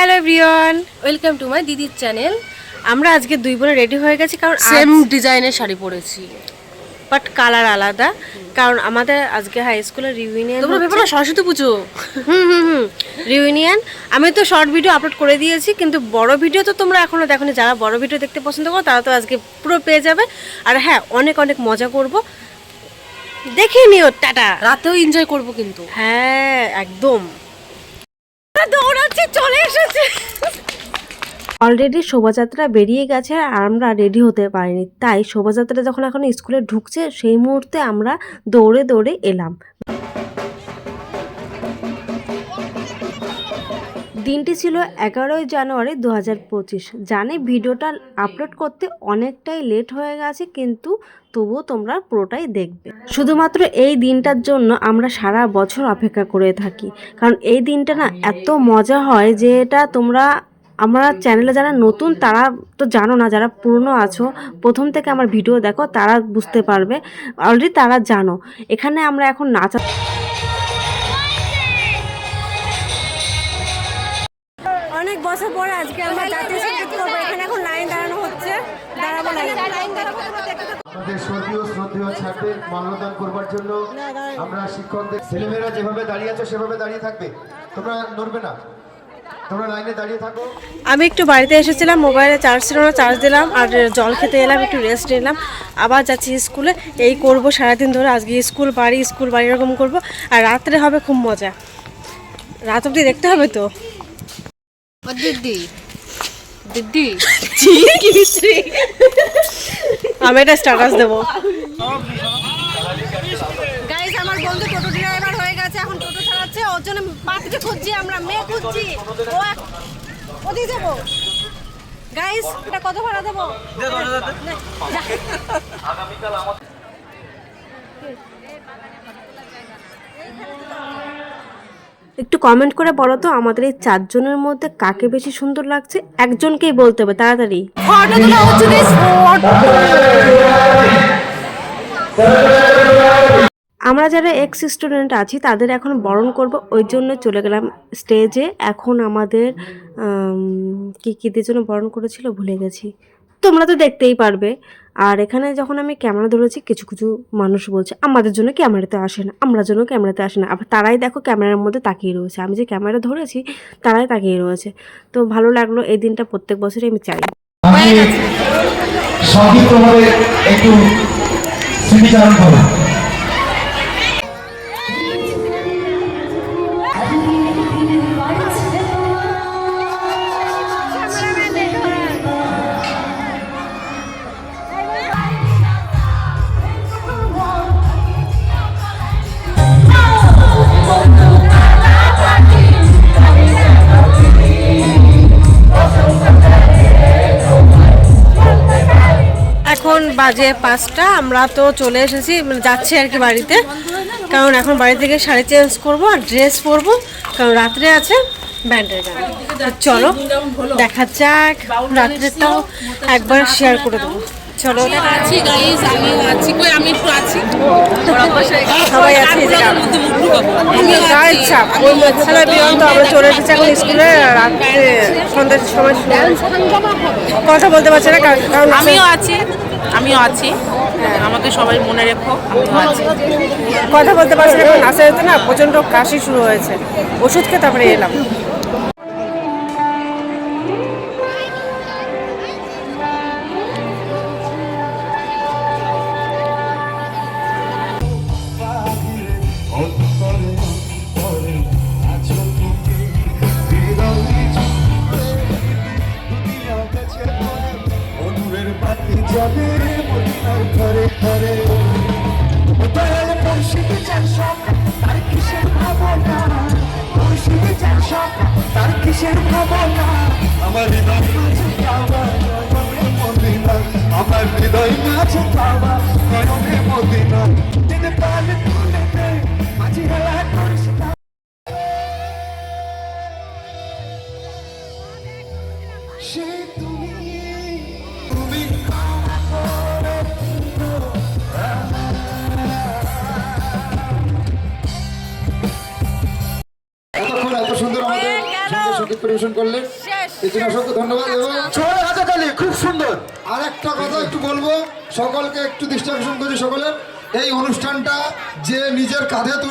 Hello everyone, welcome to my দিদির channel. আমরা আজকে দুই বোনে রেডি হয়ে গেছি কারণ সেম ডিজাইনের শাড়ি পরেছি, বাট কালার আলাদা। কারণ আমাদের আজকে হাই স্কুলের রিউনিয়ন। তোমরা ভেবো না সরস্বতী পুজো। রিউনিয়ন। আমি তো শর্ট ভিডিও আপলোড করে দিয়েছি, কিন্তু বড় ভিডিও তো তোমরা এখনো দেখোনি। যারা বড় ভিডিও দেখতে পছন্দ করো তারা তো আজকে পুরো পেয়ে যাবে। আর হ্যাঁ, অনেক অনেক মজা করব, দেখে নিও। টাটা। রাতেও এনজয় করব কিন্তু। হ্যাঁ একদম। দৌড়াচ্ছে, চলে এসেছে। অলরেডি শোভাযাত্রা বেরিয়ে গেছে আর আমরা রেডি হতে পারিনি, তাই শোভাযাত্রা যখন এখন স্কুলে ঢুকছে সেই মুহূর্তে আমরা দৌড়ে দৌড়ে এলাম। দিনটি ছিল 11ই জানুয়ারি 2025। জানি ভিডিওটা আপলোড করতে অনেকটাই লেট হয়ে গেছে, কিন্তু তবুও তোমরা পুরোটাই দেখবে। শুধুমাত্র এই দিনটার জন্য আমরা সারা বছর অপেক্ষা করে থাকি, কারণ এই দিনটা না এত মজা হয় যে এটা তোমরা আমার চ্যানেলে যারা নতুন তারা তো জানো না, যারা পুরনো আছো প্রথম থেকে আমার ভিডিও দেখো তারা বুঝতে পারবে, অলরেডি তারা জানো। এখানে আমরা এখন নাচা, অনেক বছর পরে আজকে আমরা জাতীয় সঙ্গীত করবো। এখানে এখন লাইন দাঁড়ানো হচ্ছে, দাঁড়াবো আমাদের স্বর্গীয় শ্রদ্ধেয় ছাত্রদের মাল্যদান করবার জন্য আমরা শিক্ষকদের, ছেলেমেয়েরা যেভাবে দাঁড়িয়ে আছো সেভাবে দাঁড়িয়ে থাকবে, তোমরা নড়বে না, তোমরা লাইনে দাঁড়িয়ে থাকো। আমি একটু বাড়িতে এসেছিলাম, মোবাইলে চার্জ ছিল না, চার্জ দিলাম আর জল খেতে এলাম, একটু রেস্ট নিলাম। আবার যাচ্ছি স্কুলে। এই করব সারাদিন ধরে, আজকে স্কুল বাড়ি এরকম করব। আর রাত্রে হবে খুব মজা, রাত অবধি দেখতে হবে তো। দিদি দিদি আমি এটা স্ট্যাটাস দেবো। গাইস, আমার বন্ধু টোটো ড্রাইভার হয়ে গেছে, এখন টোটো চালাচ্ছে। ওর জন্য পাত্রী খুঁজছি, আমরা মেয়ে খুঁজছি। ওদিকে যাবো। গাইস, এটা কত ভাড়া দেবো? একটু কমেন্ট করে বলো তো, আমাদের এই 4 জনের মধ্যে কাকে বেশি সুন্দর লাগছে? একজনকেই বলতে হবে, তাড়াতাড়ি। ফটো তোলা হচ্ছে গাইস। আমরা যারা এক্স স্টুডেন্ট আছি তাদের এখন বরণ করব, ওই জন্য চলে গেলাম স্টেজে। এখন আমাদের কিদের জন্য বরণ করেছিল ভুলে গেছি, তোমরা তো দেখতেই পারবে। আর এখানে যখন আমি ক্যামেরা ধরেছি, কিছু কিছু মানুষ বলছে আমাদের জন্য ক্যামেরাতে আসে না, আমরা জন্য ক্যামেরাতে আসে না। আবার তারাই দেখো ক্যামেরার মধ্যে তাকিয়ে রয়েছে, আমি যে ক্যামেরা ধরেছি তারাই তাকিয়ে রয়েছে। তো ভালো লাগলো, এই দিনটা প্রত্যেক বছরই আমি চাই। সবই তোমাদের একটু স্মৃতিচারণ করো। এখন বাজে 5টা, আমরা তো চলে এসেছি, মানে যাচ্ছি আর কি বাড়িতে। কারণ এখন বাড়ি থেকে শাড়ি চেঞ্জ করবো আর ড্রেস পরবো, কারণ রাত্রে আছে ব্যান্ডের গান। চলো দেখা যাক, রাত্রেটাও একবার শেয়ার করে দেবো। চলো, আছি গাইস, আমিও আছি। কই আমি একটু আছি, সবাই আছে। আমরা চলে এসেছি এখন স্কুলে। রাত্রে সন্ধ্যার সময় কথা বলতে পারছি না, কারণ আমিও আছি। আমাকে সবাই মনে রেখো, আমিও আছি। কথা বলতে পারছি না, নাচা যেতে না প্রচণ্ড কাশি শুরু হয়েছে। ওষুধ খেয়ে তারপরে এলাম। আমার হৃদয় মাঝে পাওয়া মদিনা, আমার হৃদয় মাঝে পাওয়া মদিনা, দিনে পালে তুলেতে মাঝি হেলা করিস না। সে তুমি এত সুন্দর আমাদের সঙ্গীত পরিবেশন করলেন, এই জন্য অসংখ্য ধন্যবাদ। এবং ছোট হাততালি, খুব সুন্দর। আর একটা কথা একটু বলবো, সকলকে একটু দৃষ্টি আকর্ষণ করছি সকলের, এই অনুষ্ঠানটা যে নিজের কাঁধে তুলে